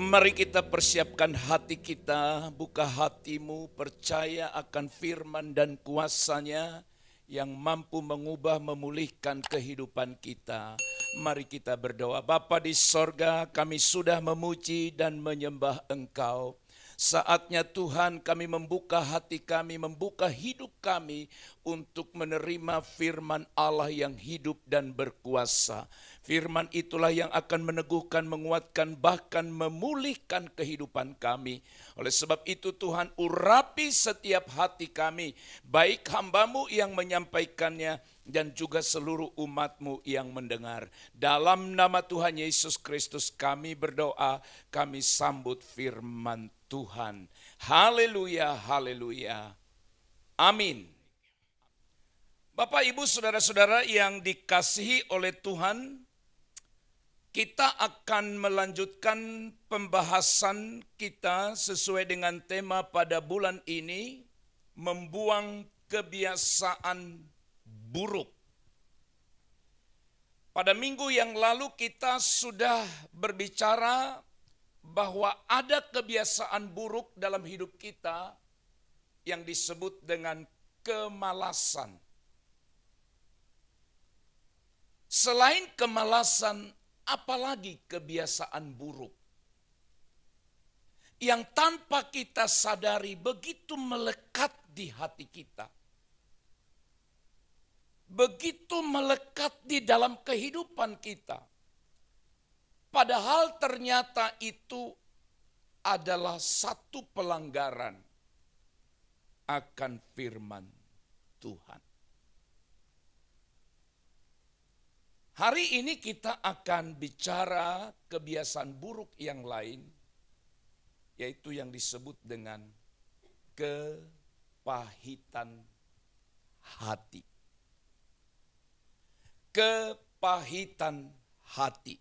Mari kita persiapkan hati kita, buka hatimu, percaya akan firman dan kuasanya yang mampu mengubah, memulihkan kehidupan kita. Mari kita berdoa. Bapa di sorga, kami sudah memuji dan menyembah Engkau. Saatnya Tuhan kami membuka hati kami, membuka hidup kami untuk menerima firman Allah yang hidup dan berkuasa. Firman itulah yang akan meneguhkan, menguatkan, bahkan memulihkan kehidupan kami. Oleh sebab itu Tuhan urapi setiap hati kami, baik hamba-Mu yang menyampaikannya dan juga seluruh umat-Mu yang mendengar. Dalam nama Tuhan Yesus Kristus kami berdoa, kami sambut firman Tuhan. Haleluya, haleluya. Amin. Bapak, Ibu, saudara-saudara yang dikasihi oleh Tuhan, kita akan melanjutkan pembahasan kita sesuai dengan tema pada bulan ini, membuang kebiasaan buruk. Pada minggu yang lalu kita sudah berbicara bahwa ada kebiasaan buruk dalam hidup kita yang disebut dengan kemalasan. Selain kemalasan, apalagi kebiasaan buruk yang tanpa kita sadari begitu melekat di hati kita. Begitu melekat di dalam kehidupan kita. Padahal ternyata itu adalah satu pelanggaran akan firman Tuhan. Hari ini kita akan bicara kebiasaan buruk yang lain, yaitu yang disebut dengan kepahitan hati. Kepahitan hati.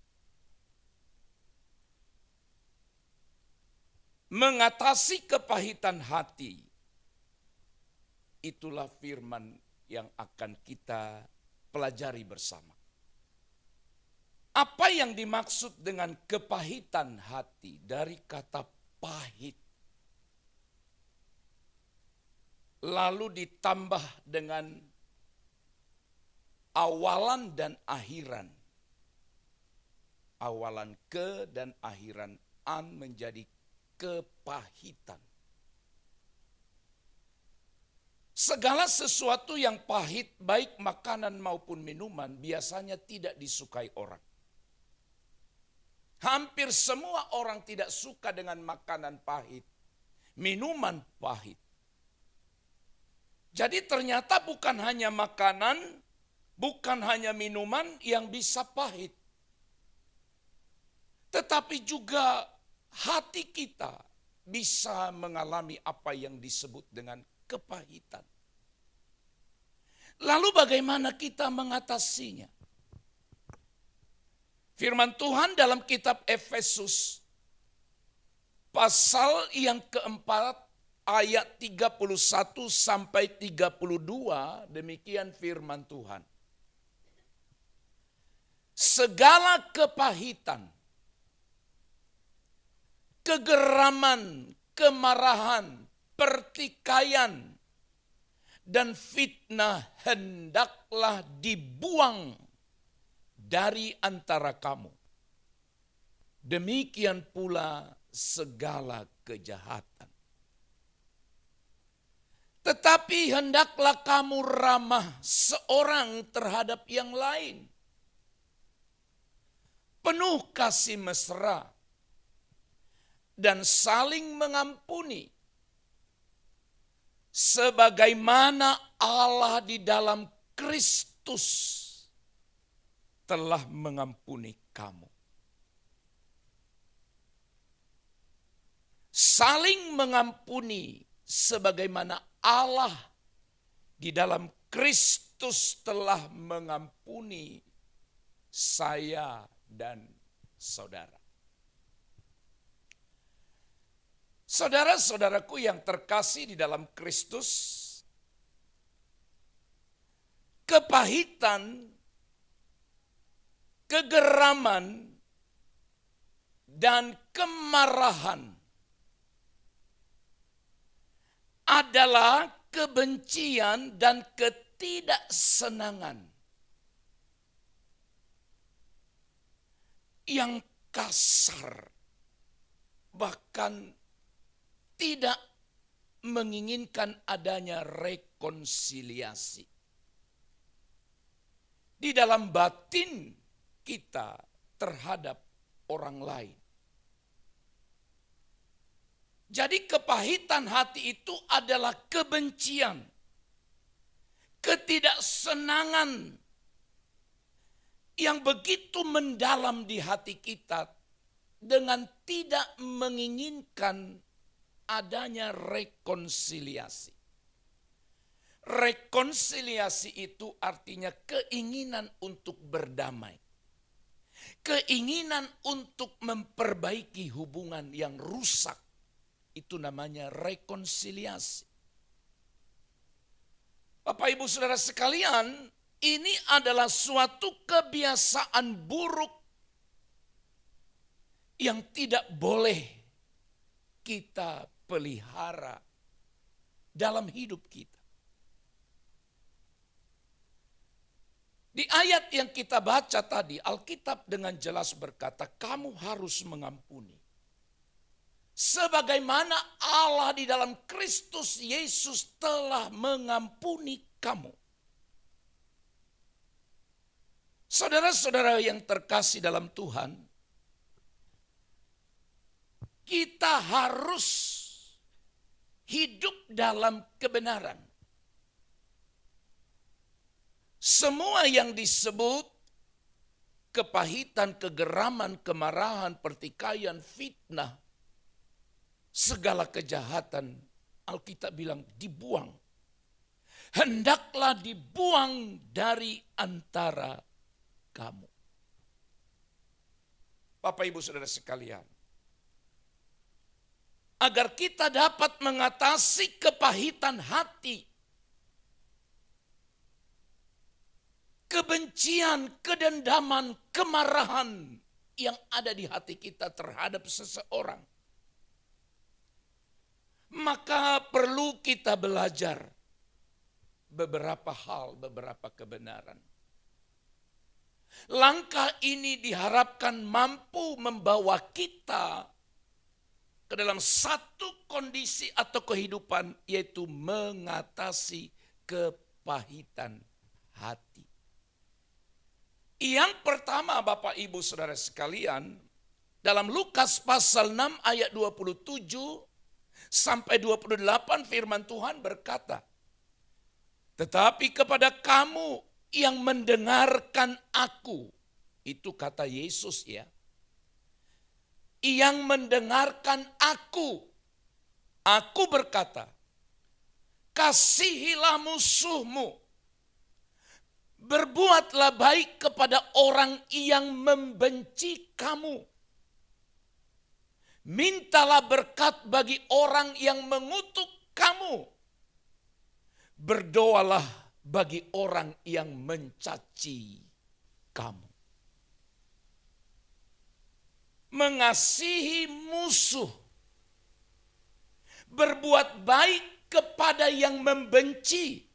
Mengatasi kepahitan hati, itulah firman yang akan kita pelajari bersama. Apa yang dimaksud dengan kepahitan hati dari kata pahit, lalu ditambah dengan awalan dan akhiran. Awalan ke dan akhiran an menjadi kepahitan. Segala sesuatu yang pahit, baik makanan maupun minuman, biasanya tidak disukai orang. Hampir semua orang tidak suka dengan makanan pahit, minuman pahit. Jadi ternyata bukan hanya makanan, bukan hanya minuman yang bisa pahit. Tetapi juga hati kita bisa mengalami apa yang disebut dengan kepahitan. Lalu bagaimana kita mengatasinya? Firman Tuhan dalam kitab Efesus pasal yang keempat ayat 31 sampai 32, demikian firman Tuhan. Segala kepahitan, kegeraman, kemarahan, pertikaian, dan fitnah hendaklah dibuang dari antara kamu. Demikian pula segala kejahatan. Tetapi hendaklah kamu ramah seorang terhadap yang lain. Penuh kasih mesra dan saling mengampuni. Sebagaimana Allah di dalam Kristus telah mengampuni kamu. Saling mengampuni sebagaimana Allah di dalam Kristus telah mengampuni saya dan saudara. Saudara-saudaraku yang terkasih di dalam Kristus, kepahitan, kegeraman, dan kemarahan adalah kebencian dan ketidaksenangan yang kasar, bahkan tidak menginginkan adanya rekonsiliasi di dalam batin kita terhadap orang lain. Jadi kepahitan hati itu adalah kebencian, ketidaksenangan yang begitu mendalam di hati kita dengan tidak menginginkan adanya rekonsiliasi. Rekonsiliasi itu artinya keinginan untuk berdamai. Keinginan untuk memperbaiki hubungan yang rusak. Itu namanya rekonsiliasi. Bapak Ibu Saudara sekalian, ini adalah suatu kebiasaan buruk yang tidak boleh kita pelihara dalam hidup kita. Di ayat yang kita baca tadi, Alkitab dengan jelas berkata, kamu harus mengampuni. Sebagaimana Allah di dalam Kristus Yesus telah mengampuni kamu. Saudara-saudara yang terkasih dalam Tuhan, kita harus hidup dalam kebenaran. Semua yang disebut kepahitan, kegeraman, kemarahan, pertikaian, fitnah, segala kejahatan, Alkitab bilang dibuang. Hendaklah dibuang dari antara kamu. Bapak Ibu Saudara sekalian, agar kita dapat mengatasi kepahitan hati, kebencian, kedendaman, kemarahan yang ada di hati kita terhadap seseorang, maka perlu kita belajar beberapa hal, beberapa kebenaran. Langkah ini diharapkan mampu membawa kita ke dalam satu kondisi atau kehidupan, yaitu mengatasi kepahitan hati. Yang pertama Bapak Ibu Saudara sekalian, dalam Lukas pasal 6 ayat 27 sampai 28 firman Tuhan berkata, tetapi kepada kamu yang mendengarkan aku, itu kata Yesus ya, yang mendengarkan aku berkata, kasihilah musuhmu, berbuatlah baik kepada orang yang membenci kamu, mintalah berkat bagi orang yang mengutuk kamu, berdoalah bagi orang yang mencaci kamu. Mengasihi musuh, berbuat baik kepada yang membenci,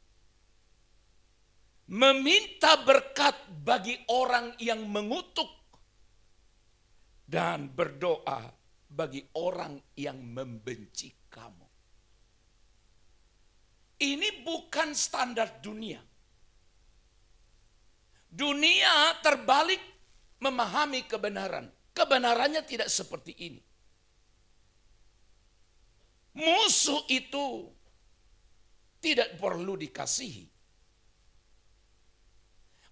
meminta berkat bagi orang yang mengutuk, dan berdoa bagi orang yang membenci kamu. Ini bukan standar dunia. Dunia terbalik memahami kebenaran. Kebenarannya tidak seperti ini. Musuh itu tidak perlu dikasihi.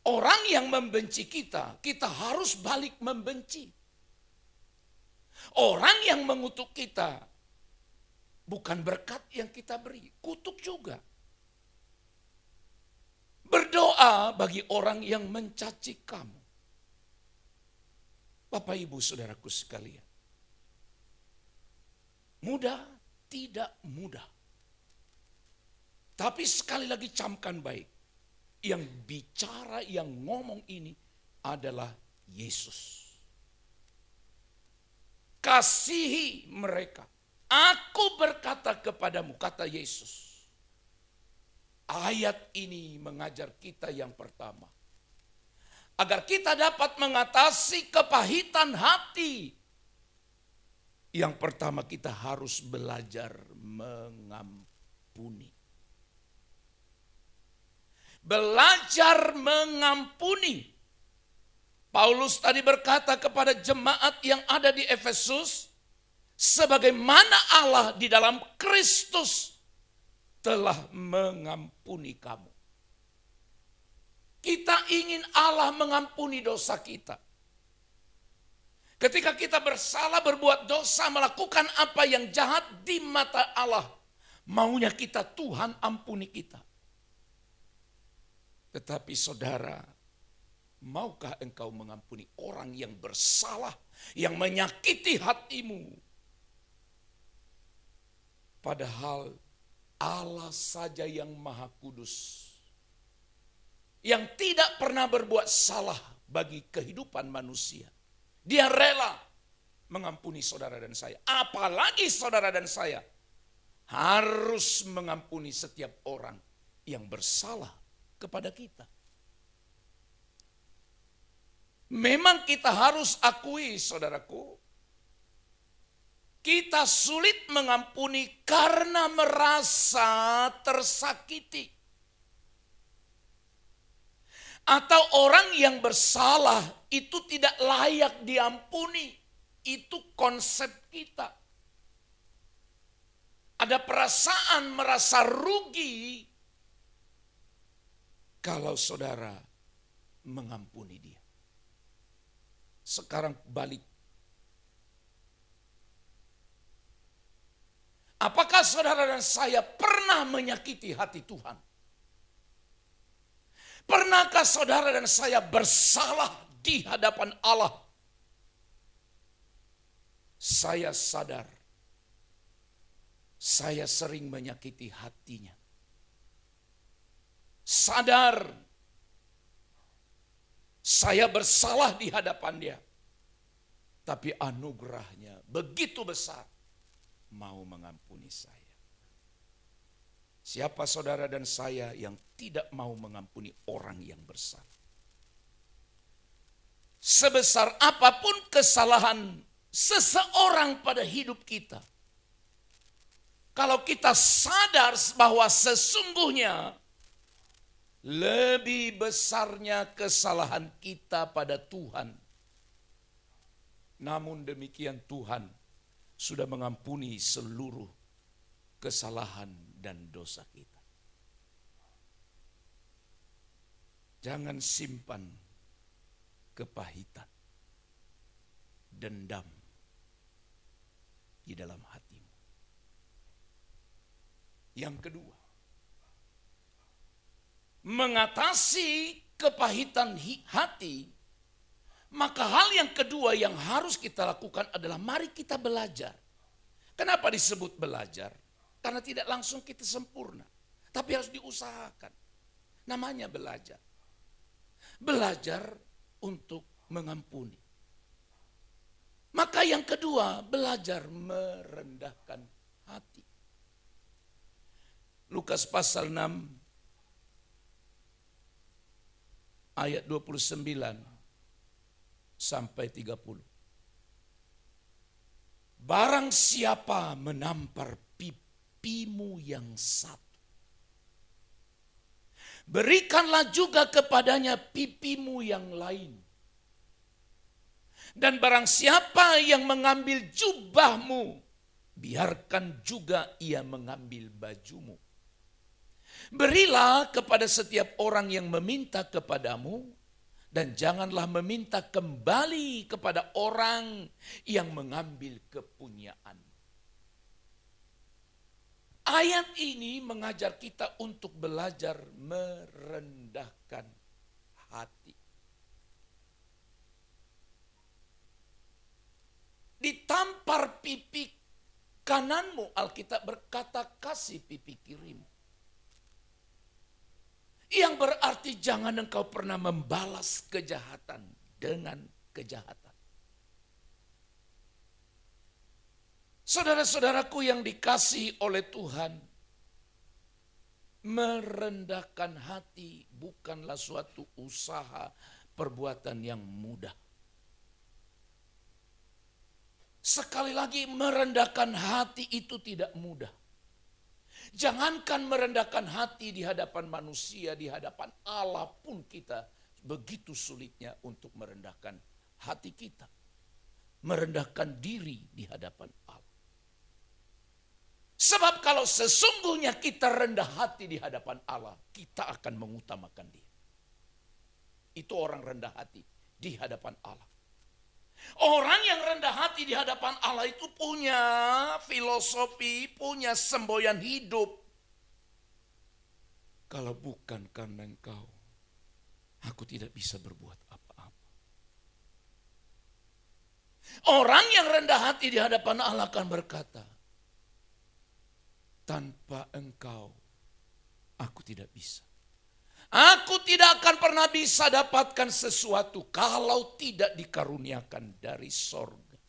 Orang yang membenci kita, kita harus balik membenci. Orang yang mengutuk kita, bukan berkat yang kita beri, kutuk juga. Berdoa bagi orang yang mencaci kamu. Bapak Ibu Saudaraku sekalian, mudah tidak mudah. Tapi sekali lagi camkan baik, yang bicara, yang ngomong ini adalah Yesus. kasihi mereka. Aku berkata kepadamu, kata Yesus. Ayat ini mengajar kita yang pertama. Agar kita dapat mengatasi kepahitan hati. Yang pertama kita harus belajar mengampuni. Belajar mengampuni. Paulus tadi berkata kepada jemaat yang ada di Efesus, sebagaimana Allah di dalam Kristus telah mengampuni kamu. Kita ingin Allah mengampuni dosa kita. Ketika kita bersalah, berbuat dosa, melakukan apa yang jahat di mata Allah, maunya kita Tuhan ampuni kita. Tetapi saudara, maukah engkau mengampuni orang yang bersalah, yang menyakiti hatimu? Padahal Allah saja yang Maha Kudus, yang tidak pernah berbuat salah bagi kehidupan manusia. Dia rela mengampuni saudara dan saya. Apalagi saudara dan saya harus mengampuni setiap orang yang bersalah kepada kita. Memang kita harus akui, saudaraku, kita sulit mengampuni karena merasa tersakiti. Atau orang yang bersalah itu tidak layak diampuni. Itu konsep kita. Ada perasaan merasa rugi kalau saudara mengampuni dia. Sekarang balik. Apakah saudara dan saya pernah menyakiti hati Tuhan? Pernahkah saudara dan saya bersalah di hadapan Allah? Saya sadar, saya sering menyakiti hatinya. Sadar, saya bersalah di hadapan dia. Tapi anugerahnya begitu besar, mau mengampuni saya. Siapa saudara dan saya yang tidak mau mengampuni orang yang bersalah? Sebesar apapun kesalahan seseorang pada hidup kita, kalau kita sadar bahwa sesungguhnya lebih besarnya kesalahan kita pada Tuhan, namun demikian Tuhan sudah mengampuni seluruh kesalahan dan dosa kita. Jangan simpan kepahitan, dendam di dalam hatimu. Yang kedua, mengatasi kepahitan hati, maka hal yang kedua yang harus kita lakukan adalah mari kita belajar. Kenapa disebut belajar? Karena tidak langsung kita sempurna, tapi harus diusahakan. Namanya belajar. Belajar untuk mengampuni. Maka yang kedua, belajar merendahkan hati. Lukas pasal 6 ayat 29 sampai 30. Barang siapa menampar pipimu yang satu, berikanlah juga kepadanya pipimu yang lain. Dan barang siapa yang mengambil jubahmu, biarkan juga ia mengambil bajumu. Berilah kepada setiap orang yang meminta kepadamu, dan janganlah meminta kembali kepada orang yang mengambil kepunyaan. Ayat ini mengajar kita untuk belajar merendahkan hati. Ditampar pipi kananmu, Alkitab berkata kasih pipi kirimu. Yang berarti jangan engkau pernah membalas kejahatan dengan kejahatan. Saudara-saudaraku yang dikasihi oleh Tuhan, merendahkan hati bukanlah suatu usaha perbuatan yang mudah. Sekali lagi, merendahkan hati itu tidak mudah. Jangankan merendahkan hati di hadapan manusia, di hadapan Allah pun kita begitu sulitnya untuk merendahkan hati kita. Merendahkan diri di hadapan Allah. Sebab kalau sesungguhnya kita rendah hati di hadapan Allah, kita akan mengutamakan Dia. Itu orang rendah hati di hadapan Allah. Orang yang rendah hati di hadapan Allah itu punya filosofi, punya semboyan hidup. Kalau bukan karena Engkau, aku tidak bisa berbuat apa-apa. Orang yang rendah hati di hadapan Allah akan berkata, tanpa Engkau, aku tidak bisa. Aku tidak akan pernah bisa dapatkan sesuatu kalau tidak dikaruniakan dari sorga.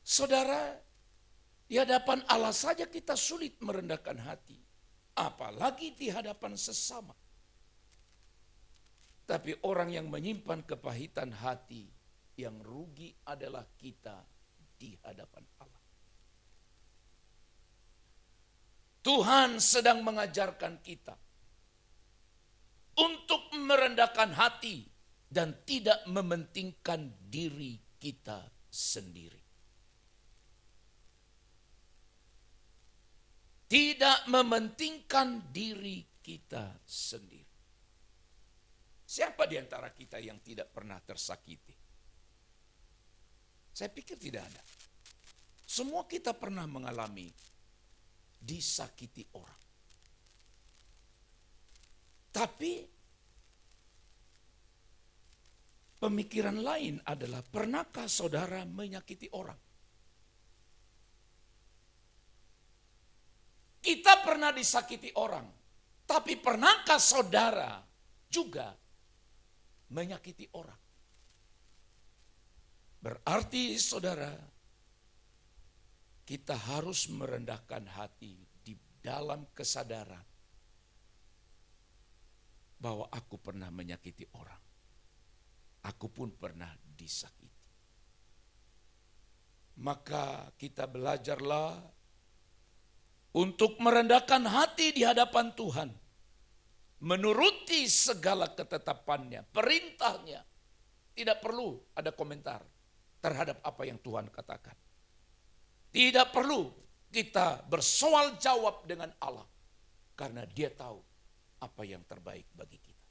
Saudara, di hadapan Allah saja kita sulit merendahkan hati. Apalagi di hadapan sesama. Tapi orang yang menyimpan kepahitan hati, yang rugi adalah kita di hadapan Allah. Tuhan sedang mengajarkan kita untuk merendahkan hati dan tidak mementingkan diri kita sendiri. Tidak mementingkan diri kita sendiri. Siapa di antara kita yang tidak pernah tersakiti? Saya pikir tidak ada. Semua kita pernah mengalami disakiti orang. Tapi pemikiran lain adalah, pernahkah saudara menyakiti orang? Kita pernah disakiti orang, tapi pernahkah saudara juga menyakiti orang? Berarti saudara, kita harus merendahkan hati di dalam kesadaran bahwa aku pernah menyakiti orang. Aku pun pernah disakiti. Maka kita belajarlah untuk merendahkan hati di hadapan Tuhan. Menuruti segala ketetapannya, perintahnya. Tidak perlu ada komentar terhadap apa yang Tuhan katakan. Tidak perlu kita bersoal jawab dengan Allah. Karena Dia tahu apa yang terbaik bagi kita.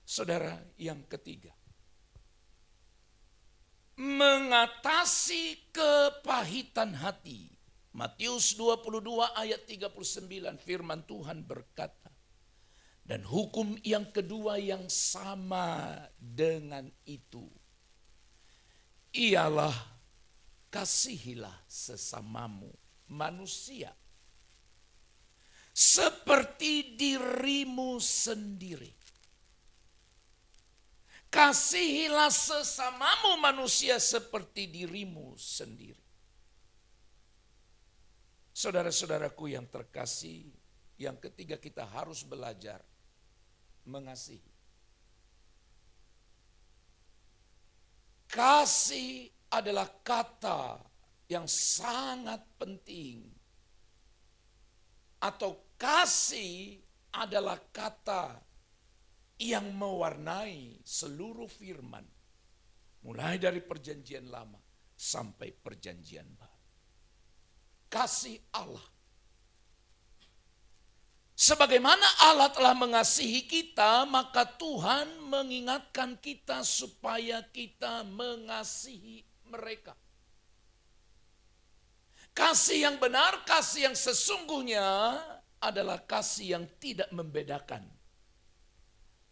Saudara, yang ketiga. Mengatasi kepahitan hati. Matius 22 ayat 39 firman Tuhan berkata. Dan hukum yang kedua yang sama dengan itu. Ialah kasihilah sesamamu manusia seperti dirimu sendiri. Kasihilah sesamamu manusia seperti dirimu sendiri. Saudara-saudaraku yang terkasih, yang ketiga kita harus belajar mengasihi. Kasih adalah kata yang sangat penting. Atau kasih adalah kata yang mewarnai seluruh firman. Mulai dari perjanjian lama sampai perjanjian baru. Kasih Allah. Sebagaimana Allah telah mengasihi kita, maka Tuhan mengingatkan kita supaya kita mengasihi mereka. Kasih yang benar, kasih yang sesungguhnya adalah kasih yang tidak membedakan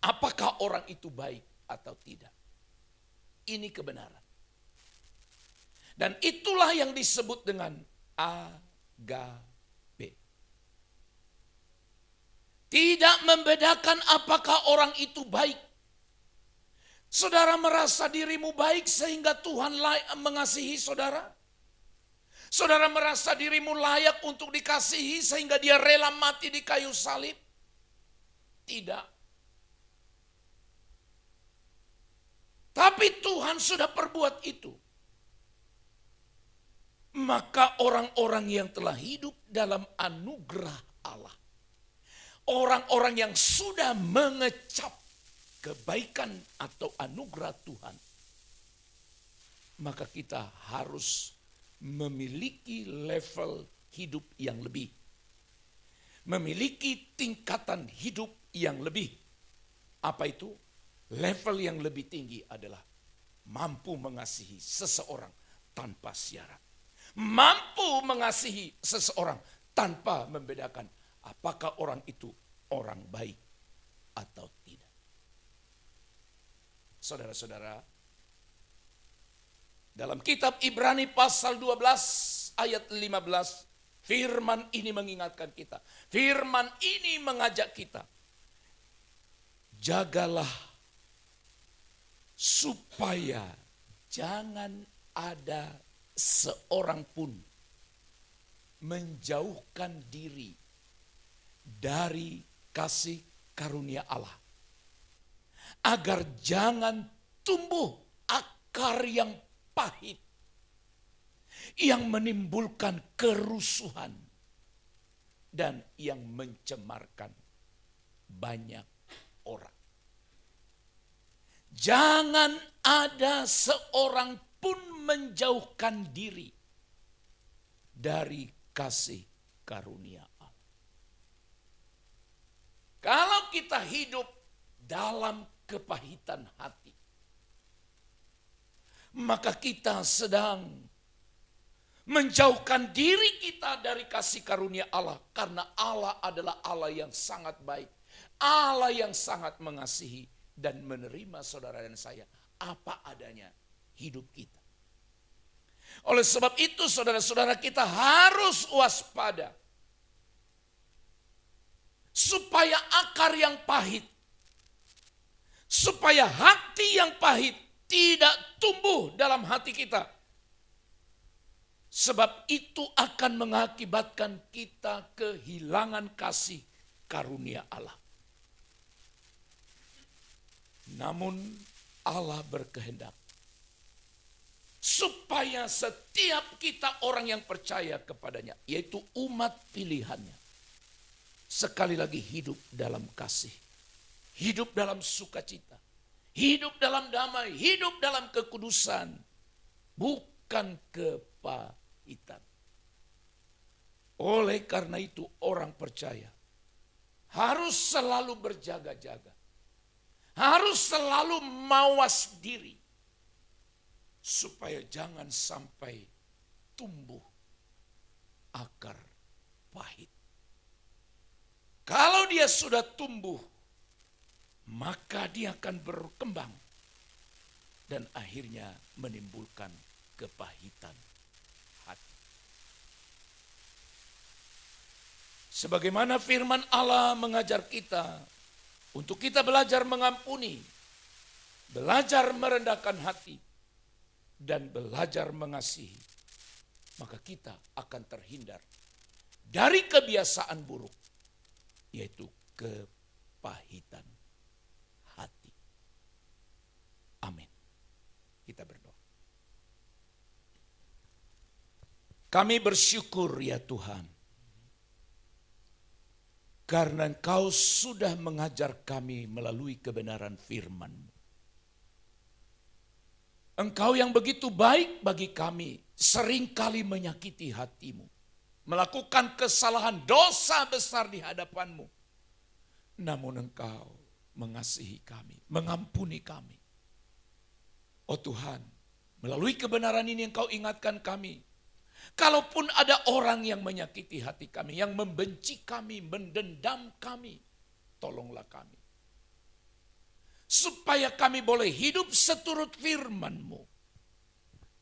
apakah orang itu baik atau tidak. Ini kebenaran. Dan itulah yang disebut dengan agape. Tidak membedakan apakah orang itu baik. Saudara merasa dirimu baik sehingga Tuhan mengasihi saudara? Saudara merasa dirimu layak untuk dikasihi sehingga dia rela mati di kayu salib? Tidak. Tapi Tuhan sudah perbuat itu. Maka orang-orang yang telah hidup dalam anugerah Allah, orang-orang yang sudah mengecap kebaikan atau anugerah Tuhan, maka kita harus memiliki level hidup yang lebih. Memiliki tingkatan hidup yang lebih. Apa itu? Level yang lebih tinggi adalah mampu mengasihi seseorang tanpa syarat. Mampu mengasihi seseorang tanpa membedakan apakah orang itu orang baik atau tidak. Saudara-saudara, dalam kitab Ibrani pasal 12 ayat 15, firman ini mengingatkan kita. Firman ini mengajak kita. Jagalah supaya jangan ada seorang pun menjauhkan diri dari kasih karunia Allah. Agar jangan tumbuh akar yang pahit yang menimbulkan kerusuhan dan yang mencemarkan banyak orang. Jangan ada seorang pun menjauhkan diri dari kasih karunia Allah. Kalau kita hidup dalam kepahitan hati, maka kita sedang menjauhkan diri kita dari kasih karunia Allah. Karena Allah adalah Allah yang sangat baik. Allah yang sangat mengasihi dan menerima saudara dan saya apa adanya hidup kita. Oleh sebab itu saudara-saudara, kita harus waspada. Supaya akar yang pahit, supaya hati yang pahit tidak tumbuh dalam hati kita. Sebab itu akan mengakibatkan kita kehilangan kasih karunia Allah. Namun Allah berkehendak supaya setiap kita orang yang percaya kepadanya, yaitu umat pilihannya, sekali lagi hidup dalam kasih, hidup dalam sukacita, hidup dalam damai, hidup dalam kekudusan, bukan kepahitan. Oleh karena itu orang percaya harus selalu berjaga-jaga, harus selalu mawas diri, supaya jangan sampai tumbuh akar pahit. Kalau dia sudah tumbuh, maka dia akan berkembang dan akhirnya menimbulkan kepahitan hati. Sebagaimana firman Allah mengajar kita untuk kita belajar mengampuni, belajar merendahkan hati, dan belajar mengasihi, maka kita akan terhindar dari kebiasaan buruk, yaitu kepahitan hati. Amin. Kita berdoa. Kami bersyukur ya Tuhan, karena Engkau sudah mengajar kami melalui kebenaran firman-Mu. Engkau yang begitu baik bagi kami, seringkali menyakiti hati-Mu, melakukan kesalahan dosa besar di hadapan-Mu. Namun Engkau mengasihi kami, mengampuni kami. Oh Tuhan, melalui kebenaran ini Engkau ingatkan kami, kalaupun ada orang yang menyakiti hati kami, yang membenci kami, mendendam kami, tolonglah kami. Supaya kami boleh hidup seturut firman-Mu.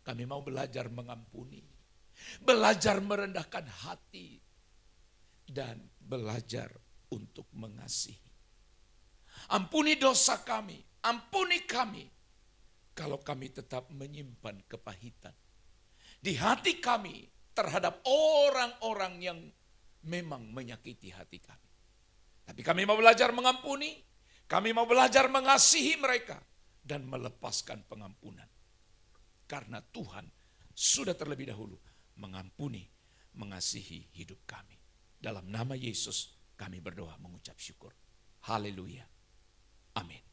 Kami mau belajar mengampuni, belajar merendahkan hati, dan belajar untuk mengasihi. Ampuni dosa kami, ampuni kami, kalau kami tetap menyimpan kepahitan di hati kami terhadap orang-orang yang memang menyakiti hati kami. Tapi kami mau belajar mengampuni, kami mau belajar mengasihi mereka dan melepaskan pengampunan. Karena Tuhan sudah terlebih dahulu mengampuni, mengasihi hidup kami. Dalam nama Yesus kami berdoa mengucap syukur. Haleluya. Amin.